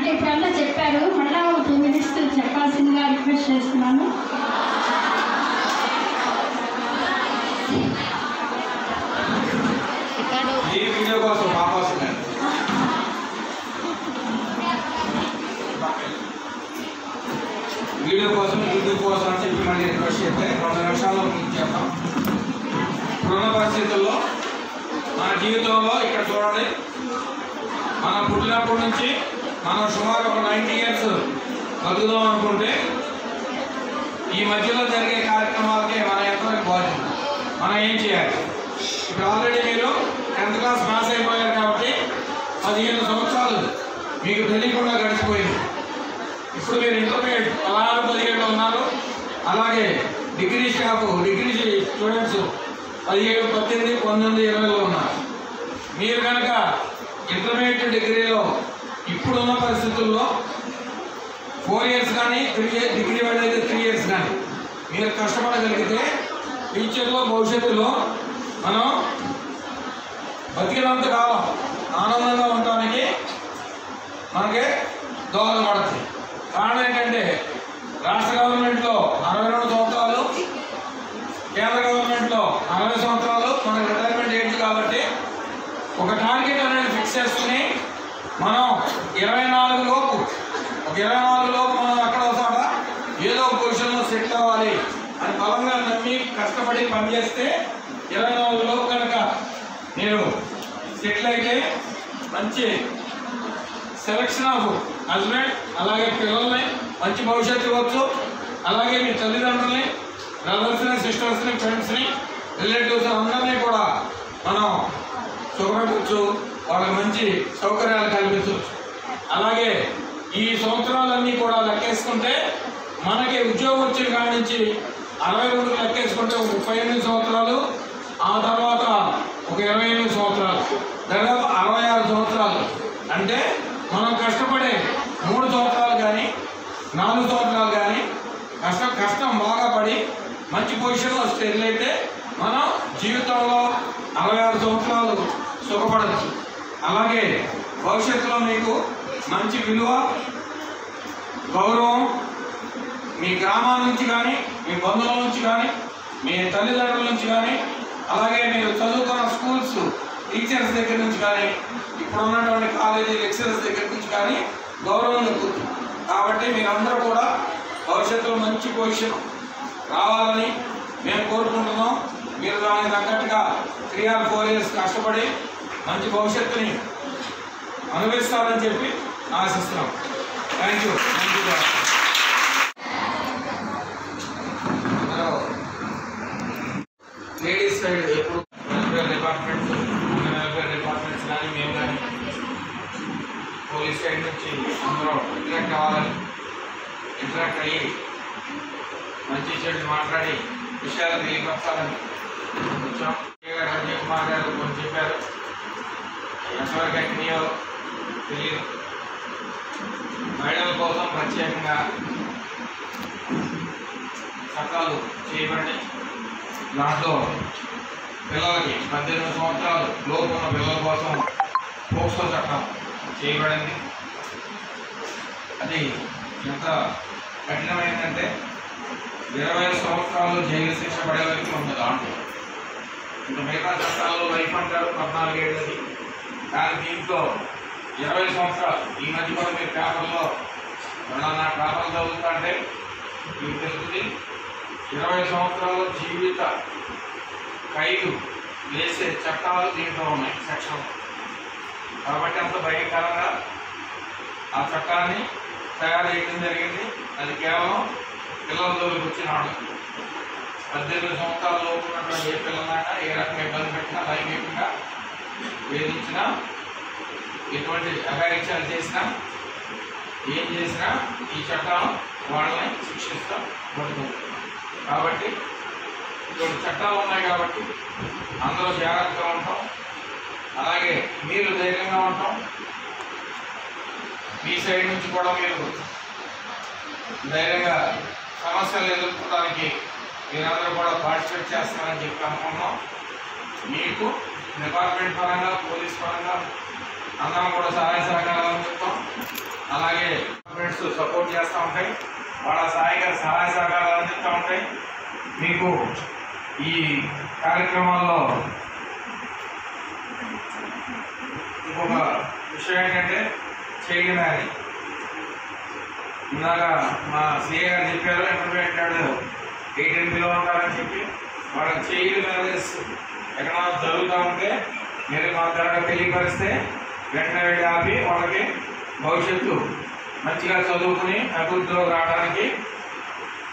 అంటే ఇప్పుడల్లా చెప్పారు, మళ్ళా 2 minutes చెప్పాల్సిందిగా రిక్వెస్ట్ చేస్తున్నాను. ఈ వీడియో కోసం మా కోసం వీడియో కోసం యూట్యూబ్ కోసం అని చెప్పి మళ్ళీ రిక్వెస్ట్ చేస్తే 2 నిమిషాల్లో మీకు చేద్దాం. ఇప్పుడున్న పరిస్థితుల్లో మన జీవితంలో ఇక్కడ చూడండి, మనం పుట్టినప్పటి నుంచి మనం సుమారు ఒక 90 years బతుకుదాం అనుకుంటే ఈ మధ్యలో జరిగే కార్యక్రమాలకే మనం ఎంతవరకు బాధ్యత, మనం ఏం చేయాలి? ఇప్పుడు ఆల్రెడీ మీరు 10th class పాస్ అయిపోయారు కాబట్టి 15 సంవత్సరాలు మీకు తెలియకుండా గడిచిపోయింది. ఇప్పుడు మీరు ఇంటర్మీడియట్ 16-17 ఉన్నారు. అలాగే డిగ్రీ స్టూడెంట్స్ 17, 18, 19, 20లో ఉన్నారు. మీరు కనుక ఇంటర్మీడియట్ డిగ్రీలో ఇప్పుడున్న పరిస్థితుల్లో 4 years కానీ డిగ్రీ వాళ్ళైతే 3 years కానీ మీరు కష్టపడగలిగితే ఫ్యూచర్లో భవిష్యత్తులో మనం బతికినంత కాలం ఆనందంగా ఉండటానికి మనకి దోహదపడుతుంది. కారణం ఏంటంటే రాష్ట్ర గవర్నమెంట్లో 62 సంవత్సరాలు, కేంద్ర గవర్నమెంట్లో 60 సంవత్సరాలు మనకి రిటైర్మెంట్ ఏజ్. కాబట్టి ఒక టార్గెట్ అనేది ఫిక్స్ చేసుకుని మనం 24 లోపు మనం అక్కడ ఒకసారి ఏదో ఒక పొజిషన్లో సెట్ అవ్వాలి అని బలంగా నమ్మి కష్టపడి పనిచేస్తే 24 లోపు కనుక మీరు సెటిల్ అయితే మంచి సెలక్షన్ ఆఫ్ హస్బెండ్, అలాగే పిల్లల్ని మంచి భవిష్యత్తు ఇవ్వచ్చు. అలాగే మీ తల్లిదండ్రుల్ని, బ్రదర్స్ని, సిస్టర్స్ని, ఫ్రెండ్స్ని, రిలేటివ్స్ అందరినీ కూడా మనం సుఖపెట్టవచ్చు, వాళ్ళకి మంచి సౌకర్యాలు కల్పించవచ్చు. అలాగే ఈ సంవత్సరాలన్నీ కూడా లెక్కేసుకుంటే మనకి ఉద్యోగం వచ్చిన కాడి నుంచి 62 లెక్కేసుకుంటే 38 సంవత్సరాలు, ఆ తర్వాత ఒక 28 సంవత్సరాలు, దాదాపు 66 సంవత్సరాలు. అంటే మనం కష్టపడే 3 సంవత్సరాలు కానీ 4 సంవత్సరాలు కానీ కష్టం బాగా పడి మంచి పొజిషన్లో స్టేబుల్ అయితే మనం జీవితంలో 66 సంవత్సరాలు సుఖపడవచ్చు. అలాగే భవిష్యత్తులో మీకు మంచి విలువ, గౌరవం మీ గ్రామం నుంచి కానీ, మీ బంధువుల నుంచి కానీ, మీ తల్లిదండ్రుల నుంచి కానీ, అలాగే మీరు చదువుకున్న స్కూల్స్ టీచర్స్ దగ్గర నుంచి కానీ, ఇప్పుడు ఉన్నటువంటి కాలేజీ లెక్చరర్స్ దగ్గర నుంచి కానీ గౌరవం దొరుకుతుంది. కాబట్టి మీరందరూ కూడా భవిష్యత్తులో మంచి పొజిషన్ రావాలని మేము కోరుకుంటున్నాం. మీరు దానికి తగ్గట్టుగా 3 or 4 years కష్టపడి మంచి భవిష్యత్తుని అనుభవిస్తారని చెప్పి ఆశిస్తున్నాం. Thank you. లేడీస్ సైడ్ ఎప్పుడు వెల్ఫేర్ డిపార్ట్మెంట్స్ కానీ మేము కానీ పోలీస్ సైడ్ నుంచి అందరూ ఇంటరాక్ట్ అవ్వాలని, ఇంటరాక్ట్ అయ్యి మంచి చెడు మాట్లాడి విషయాలు తెలియపరచాలని వచ్చాం. అజయ్ కుమార్ గారు కొన్ని చెప్పారు, ఎంతవరకు అయినాయో తెలియదు. మహిళల కోసం ప్రత్యేకంగా చట్టాలు చేయబడి దాంట్లో పిల్లలకి 18 సంవత్సరాలు లోపు ఉన్న పిల్లల కోసం పోక్సో చట్టం చేయబడింది. అది ఎంత కఠినమైందంటే 20 సంవత్సరాలు జైలు శిక్ష పడే వరకు ఉంది దాంట్లో. ఇంకా మిగతా చట్టాల్లో లైఫ్ అంటారు 14 ఏళ్ళది, కానీ దీంట్లో 20 సంవత్సరాలు. ఈ మధ్య కూడా మీరు పేపర్లో నా పేపర్లు చదువుతుంటే మీకు తెలుస్తుంది 20 సంవత్సరాలు జీవిత ఖైదు వేసే చట్టాలు దీంట్లో ఉన్నాయి సెక్షన్. కాబట్టి అంత భయంకరంగా ఆ చట్టాన్ని తయారు చేయడం జరిగింది. అది కేవలం పిల్లల జోలికి వచ్చినాడు. 18 సంవత్సరాల లోపు ఉన్నటువంటి ఏ పిల్లలైనా ఏ రకంగా ఇబ్బంది పెట్టినా, లైంగికంగా వేధించినా, ఎటువంటి అఘాయిత్యాలు చేసినా, ఏం చేసినా ఈ చట్టం వాళ్ళని శిక్షిస్తాం పడుతుంది. కాబట్టి ఇటువంటి చట్టాలు ఉన్నాయి కాబట్టి అందరూ జాగ్రత్తగా ఉంటాం. అలాగే మీరు ధైర్యంగా ఉంటాం. మీ సైడ్ నుంచి కూడా మీరు ధైర్యంగా సమస్యలు ఎదుర్కోవడానికి మీరందరూ కూడా పార్టిసిపేట్ చేస్తారని చెప్పి అనుకుంటున్నాం. మీకు డిపార్ట్మెంట్ పరంగా, పోలీస్ పరంగా అందరం కూడా సహాయ సహకారాలు చెప్తాం. అలాగే గవర్నమెంట్స్ సపోర్ట్ చేస్తూ ఉంటాయి, వాళ్ళ సహాయ సహకారాలు అందిస్తూ ఉంటాయి. మీకు ఈ కార్యక్రమాల్లో ఇంకొక విషయం ఏంటంటే చైల్డ్ మ్యారేజ్. ఇందాక మా సిఏ గారు చెప్పారు, ఇంటర్మీడియట్ 18 బిలో ఉంటారని చెప్పి. వాళ్ళకి చైల్డ్ మ్యారేజ్ ఎక్కడ జరుగుతూ ఉంటే మీరు మా ద్వారా తెలియపరిస్తే వెంటనే వెళ్ళి ఆపి వాళ్ళకి భవిష్యత్తు మంచిగా చదువుకుని అభివృద్ధిలో రావడానికి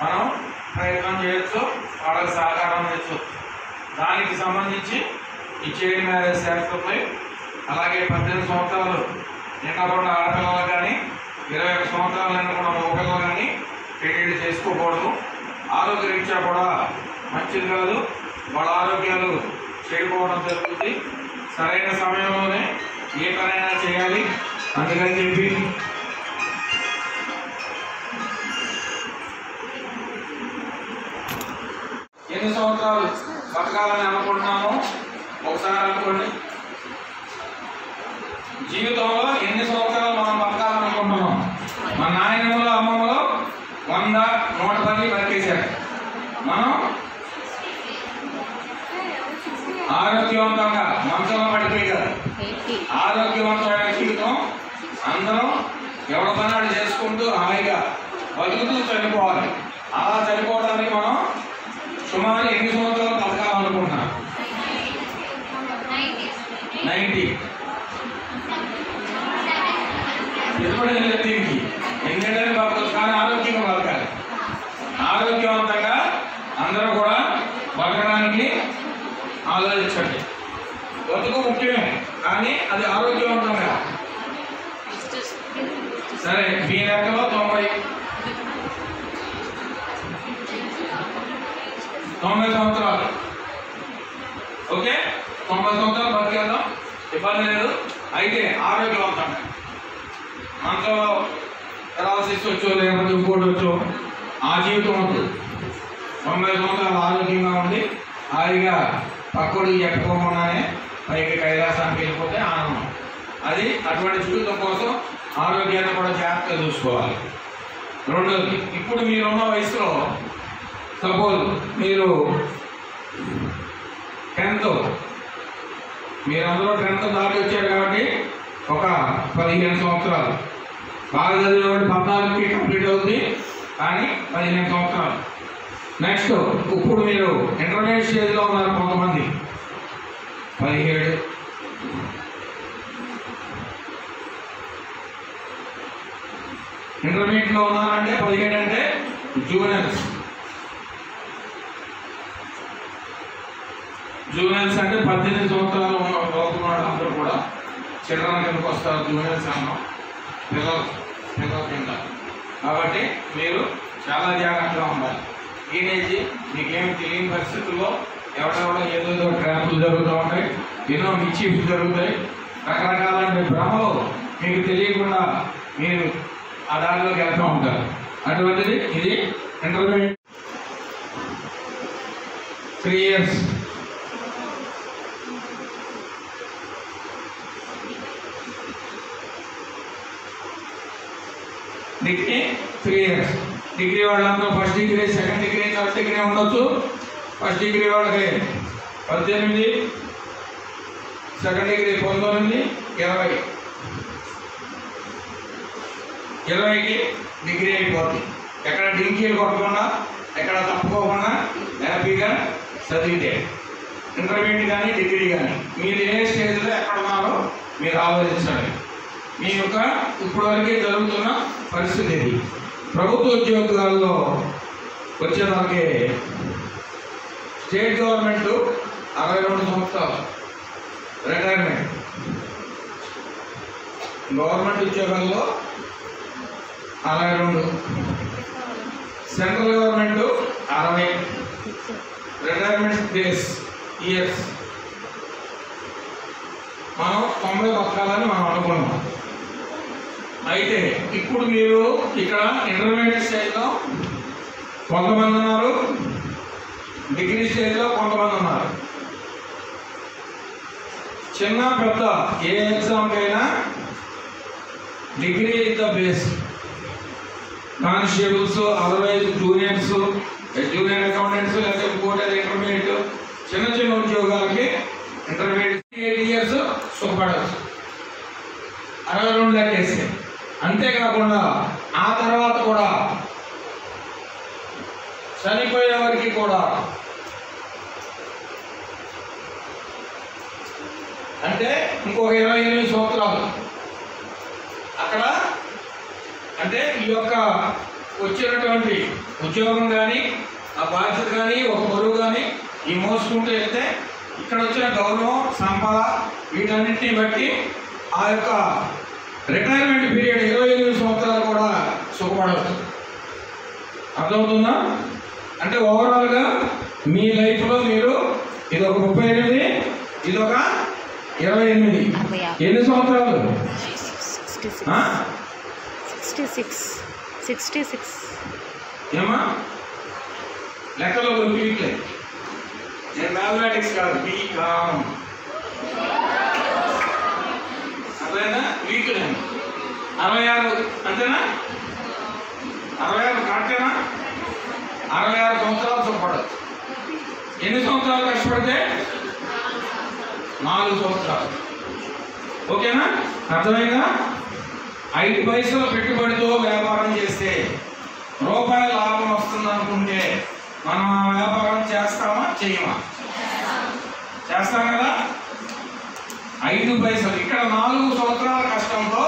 మనం ప్రయత్నం చేయొచ్చు, వాళ్ళకి సహకారం అందించవచ్చు. దానికి సంబంధించి ఈ చైల్డ్ మ్యారేజ్ యాక్ట్పై అలాగే 18 సంవత్సరాలు నిండకుండా ఆడపిల్లలు కానీ 21 సంవత్సరాలు నిండకుండా మగపిల్లలు కానీ పెళ్లి చేసుకోకూడదు. ఆరోగ్యరీత్యా కూడా మంచిది కాదు, వాళ్ళ ఆరోగ్యాలు చెడిపోవడం జరుగుతుంది. సరైన సమయంలోనే ఏ పనైనా చేయాలి. అందుకని చెప్పి ఎన్ని సంవత్సరాలు బతకాలని అనుకుంటున్నామో ఒకసారి అనుకోండి. జీవితంలో ఎన్ని సంవత్సరాలు మనం బతకాలనుకుంటున్నాం? మన నాయనమ్మలో అమ్మమ్మలో 100, 110 బతికేశారు. మనం ఆరోగ్యవంతంగా మంచంలో పడిపోయి కదా, ఆరోగ్యవంతమైన జీవితం అందరం ఎవరి పని చేసుకుంటూ హాయిగా బతుకుతూ చనిపోవాలి. అలా చనిపోవడానికి మనం సుమారు ఎన్ని సంవత్సరాలు బతకాలనుకుంటున్నాం? 90. ఎప్పుడైనా దీనికి ఎందుకంటే బతకచ్చు, కానీ ఆరోగ్యంగా బతకాలి. ఆరోగ్యవంతంగా అందరూ కూడా బతకడానికి ఆలోచించండి. బతుకు ముఖ్యమే, కానీ అది ఆరోగ్యవంతంగా. సరే, మీ లెక్కలో 90 సంవత్సరాలు. ఓకే, 90 సంవత్సరాలు బతికేద్దాం, ఇబ్బంది లేదు. అయితే ఆరోగ్యవంతంగా మనతో పెరాలసిస్ వచ్చో లేకపోతే ఇంకోటి వచ్చో ఆ జీవితం ఉంటుంది. 90 సంవత్సరాలు ఆరోగ్యంగా ఉండి హాయిగా పక్కడికి ఎక్కకోకుండానే పైకి కైలాసానికి వెళ్ళిపోతే ఆనందం. అది అటువంటి జీవితం కోసం ఆరోగ్యాన్ని కూడా జాగ్రత్తగా చూసుకోవాలి. రెండోది, ఇప్పుడు మీరున్న వయసులో సపోజ్ మీరు 10th, మీరందరూ 10th దాటి వచ్చారు కాబట్టి ఒక 15 సంవత్సరాలు బాగా చదివిన 14కి కంప్లీట్ అవుతుంది, కానీ 15 సంవత్సరాలు. నెక్స్ట్, ఇప్పుడు మీరు ఇంటర్మీడియట్ స్టేజ్లో ఉన్నారు కొంతమంది, 17. ఇంటర్మీడియట్లో ఉన్నారంటే 17 అంటే జూనియర్స్. జూనియర్స్ అంటే 18 సంవత్సరాలు లోపున్నాడు అందరూ కూడా చిల్డ్రన్ కిందకు వస్తారు. జూనియర్స్ అన్నాం, పిల్లల కింద. కాబట్టి మీరు చాలా జాగ్రత్తగా ఉండాలి. టీనేజ్ మీకేమి తెలియని పరిస్థితుల్లో ఎవరెవరో ఏదో ట్రాపులు జరుగుతూ ఉంటాయి, ఎన్నో మిస్చీఫ్స్ జరుగుతాయి, రకరకాలైన భ్రమలు మీకు తెలియకుండా మీరు ఆ దారిలోకి వెళ్తూ ఉంటారు. అటువంటిది ఇది intermediate 3 years. Degree 3 years. Degree వాళ్ళందరూ first degree, second degree, third degree ఉండొచ్చు. ఫస్ట్ డిగ్రీ వాళ్ళకి 18, సెకండ్ డిగ్రీ 19, 20. 20కి డిగ్రీ అయిపోతుంది. ఎక్కడ డింకీలు కొట్టకుండా, ఎక్కడ తప్పుకోకుండా హ్యాపీగా చదివితే ఇంటర్మీడియట్ కానీ డిగ్రీ కానీ మీరు ఏ స్టేజ్లో ఎక్కడ ఉన్నారో మీరు ఆలోచించండి. మీ యొక్క ఇప్పటివరకే జరుగుతున్న పరిస్థితి ఇది. ప్రభుత్వ ఉద్యోగాల్లో వచ్చేదానికి స్టేట్ గవర్నమెంట్ 62 సంవత్సరాలు రిటైర్మెంట్, గవర్నమెంట్ ఉద్యోగాల్లో 62, central government 60 retirement days years. మనం 90 బతకాలని మనం అనుకున్నాం. అయితే ఇప్పుడు మీరు ఇక్కడ ఇంటర్మీడియట్ స్టేజ్లో కొంతమంది ఉన్నారు, డిగ్రీ స్టేజ్లో కొంతమంది ఉన్నారు. చిన్న పెద్ద ఏ ఎగ్జామ్కైనా degree is the base. Constables, otherwise juniors, junior accountants, లేకపోతే ఇంకోటి ఇంటర్మీడియట్, చిన్న చిన్న ఉద్యోగాలకి ఇంటర్మీడియట్ 8 ఇయర్స్ సుఖపడవచ్చు 62 లెక్కేసి. అంతేకాకుండా ఆ తర్వాత కూడా చనిపోయే వారికి కూడా అంటే ఇంకొక 28 సంవత్సరాలు అక్కడ అంటే ఈ యొక్క వచ్చినటువంటి ఉద్యోగం కానీ ఆ బాధ్యత కానీ ఒక బరువు కానీ ఈ మోసుకుంటూ వెళ్తే ఇక్కడ వచ్చిన గౌరవం, సంపద వీటన్నింటినీ బట్టి ఆ యొక్క రిటైర్మెంట్ పీరియడ్ 28 సంవత్సరాలు కూడా సుఖపడవచ్చు. అర్థమవుతుందా? అంటే ఓవరాల్గా మీ లైఫ్లో మీరు ఇదొక 38, ఇదొక 28. ఎన్ని సంవత్సరాలు? 66. ఏమా లెక్కలో వీక్లే. నేను మ్యాథమెటిక్స్ కాదు, బీకామ్. అదేనా వీక్లే 66 అంతేనా? 66 కరెక్టేనా? 66 సంవత్సరాలు సుఖపడచ్చు. ఎన్ని సంవత్సరాలు కష్టపడితే? 4 సంవత్సరాలు. ఓకేనా? అర్థమైందా? 5 పైసలు పెట్టుబడితో వ్యాపారం చేస్తే రూపాయల లాభం వస్తుంది అనుకుంటే మనం ఆ వ్యాపారం చేస్తామా చేయమా? చేస్తాం కదా. 5 పైసలు ఇక్కడ 4 సంవత్సరాల కష్టంతో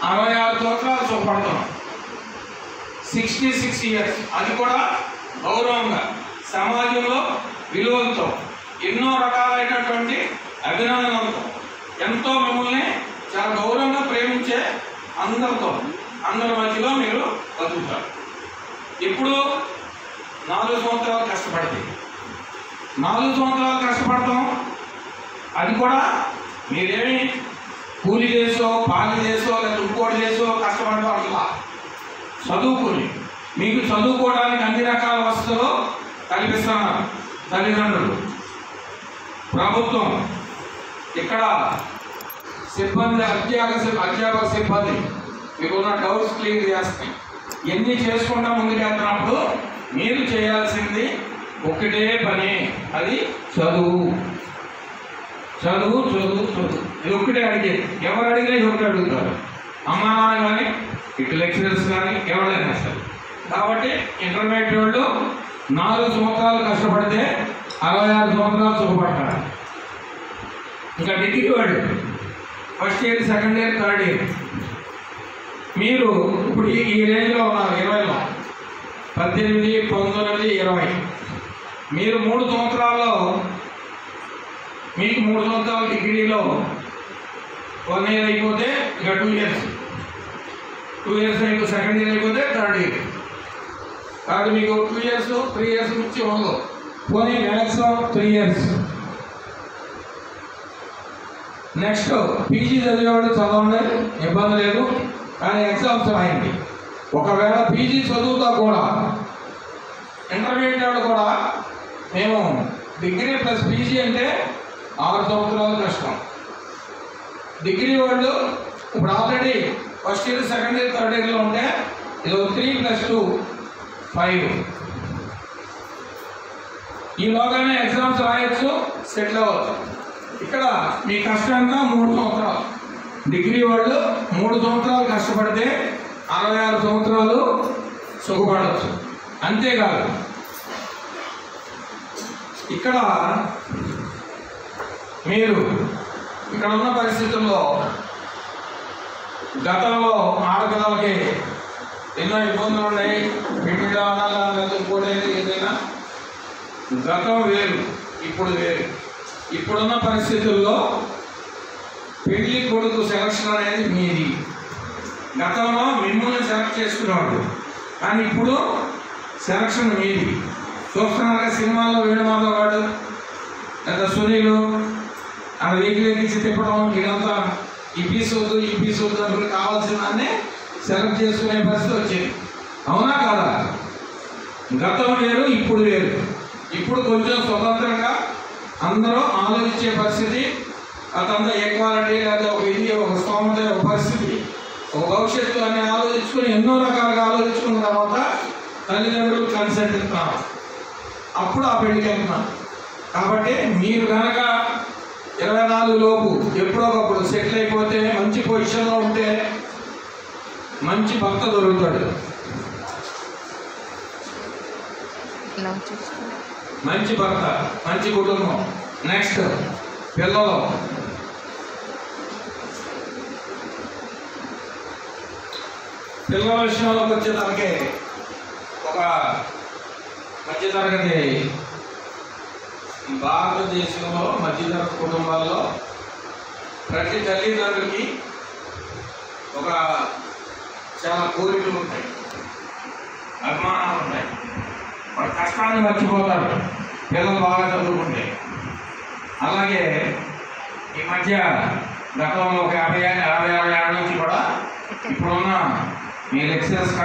66 సంవత్సరాలు సుఖపడుతున్నాం. 66 ఇయర్స్, అది కూడా గౌరవంగా సమాజంలో విలువలతో ఎన్నో రకాలైనటువంటి అభినందనలతో ఎంతో మిమ్మల్ని చాలా గౌరవంగా ప్రేమించే అందరి మధ్యలో మీరు బతుకుతారు. ఇప్పుడు 4 సంవత్సరాలు కష్టపడితే 4 సంవత్సరాలు కష్టపడతాం. అది కూడా మీరేమి కూలి చేసో, పాలి చేసో, లేదా ఇంకోటి చేసో కష్టపడడం అట్లా చదువుకుని మీకు చదువుకోవడానికి అన్ని రకాల వసతులు కల్పిస్తున్నారు తల్లిదండ్రులు, ప్రభుత్వం. ఇక్కడ సిబ్బంది, అధ్యాపక సిబ్బంది మీకున్న డౌట్స్ క్లియర్ చేస్తాయి. ఎన్ని చేసుకుంటా ముందుకెళ్తున్నప్పుడు మీరు చేయాల్సింది ఒకటే పని, అది చదువు. చదువు చదువు చదువు ఇది ఒక్కటే అడిగేది. ఎవరు అడిగినా ఒకటి అడుగుతారు, అమ్మా నాన్న కానీ ఇటు లెక్చరర్స్ కానీ ఎవరైనా సరే. కాబట్టి ఇంటర్మీడియట్ వాళ్ళు 4 సంవత్సరాలు కష్టపడితే 66 సంవత్సరాలు సుఖపడతారు. ఇంకా డిగ్రీ వాళ్ళు first year, second year, third year. మీరు ఇప్పుడు ఈ రేంజ్లో ఉన్నారు, 20లో 18, 19, 20. మీరు 3 సంవత్సరాల్లో మీకు 3 సంవత్సరాల డిగ్రీలో 1 ఇయర్ అయిపోతే ఇక 2 ఇయర్స్, 2 ఇయర్స్ అయిపోతే సెకండ్ ఇయర్ అయిపోతే థర్డ్ ఇయర్. కాదు మీకు 2 ఇయర్స్ 3 ఇయర్స్ నుంచి ఉండదు, పోనీ మ్యాక్సిమం 3 ఇయర్స్. నెక్స్ట్ పీజీ చదివేవాడు చదవండి, ఇబ్బంది లేదు. కానీ ఎగ్జామ్స్ రాయండి. ఒకవేళ పీజీ చదువుతా కూడా ఇంటర్మీడియట్ వాడు కూడా మేము డిగ్రీ ప్లస్ పీజీ అంటే 6 సంవత్సరాలు కష్టం. డిగ్రీ వాళ్ళు ఇప్పుడు already first year, second year, third ఇయర్లో ఉంటే ఇది 3 + 2 5. ఈలోగానే ఎగ్జామ్స్ రాయొచ్చు, సెటిల్ అవ్వచ్చు. ఇక్కడ మీ కష్టం అంతా 3 సంవత్సరాలు. డిగ్రీ వాళ్ళు 3 సంవత్సరాలు కష్టపడితే 66 సంవత్సరాలు సుఖపడవచ్చు. అంతేకాదు ఇక్కడ మీరు ఇక్కడ ఉన్న పరిస్థితుల్లో గతంలో ఆడపిల్లలకి ఎన్నో ఇబ్బందులు ఉన్నాయి. పెళ్లి అనాలా ఇంకోటి ఏదైనా గతం వేరు, ఇప్పుడు వేరు. ఇప్పుడున్న పరిస్థితుల్లో పెళ్లి కొడుకు సెలక్షన్ అనేది మీది. గతంలో మిమ్మల్ని సెలెక్ట్ చేసుకునేవాడు, కానీ ఇప్పుడు సెలక్షన్ మీది. చూస్తున్నారుగా సినిమాల్లో వేణుమాధవ్ వాడు, లేదా సునీలు అక్కడ వీక్లీ తిప్పడం, ఇదంతా ఈ పీస్ వద్దు ఈ పీస్ వద్దు అంటే కావాల్సిన దాన్ని సెలెక్ట్ చేసుకునే పరిస్థితి వచ్చింది. అవునా కాదా? గతం వేరు, ఇప్పుడు వేరు. ఇప్పుడు కొంచెం స్వతంత్రంగా అందరూ ఆలోచించే పరిస్థితి, అదంతా ఈక్వాలిటీ లేదా ఒక ఇది ఒక స్తోమత ఒక పరిస్థితి ఒక భవిష్యత్తు అని ఆలోచించుకొని ఎన్నో రకాలుగా ఆలోచించుకున్న తర్వాత తల్లిదండ్రులు కన్సెంట్ ఇస్తున్నాం, అప్పుడు ఆ పెళ్లికి వెళ్తున్నాం. కాబట్టి మీరు కనుక 24 లోపు ఎప్పుడో ఒకప్పుడు సెటిల్ అయిపోతే మంచి పొజిషన్లో ఉంటే మంచి భర్త దొరుకుతాడు, మంచి భర్త, మంచి కుటుంబం. నెక్స్ట్ పిల్లలు. పిల్లల విషయంలోకి వచ్చేదానికి ఒక మధ్యతరగతి భారతదేశంలో మధ్యతరగతి కుటుంబాల్లో ప్రతి తల్లిదండ్రులకి ఒక చాలా కోరికలు ఉంటాయి, అభిమానాలు ఉంటాయి. వాడు కష్టాన్ని మర్చిపోతారు పిల్లలు బాగా చదువుకుంటే. అలాగే ఈ మధ్య గతంలో ఒక 50 60 ఏళ్ళ నుంచి కూడా ఇప్పుడున్న మీ లెక్చరర్స్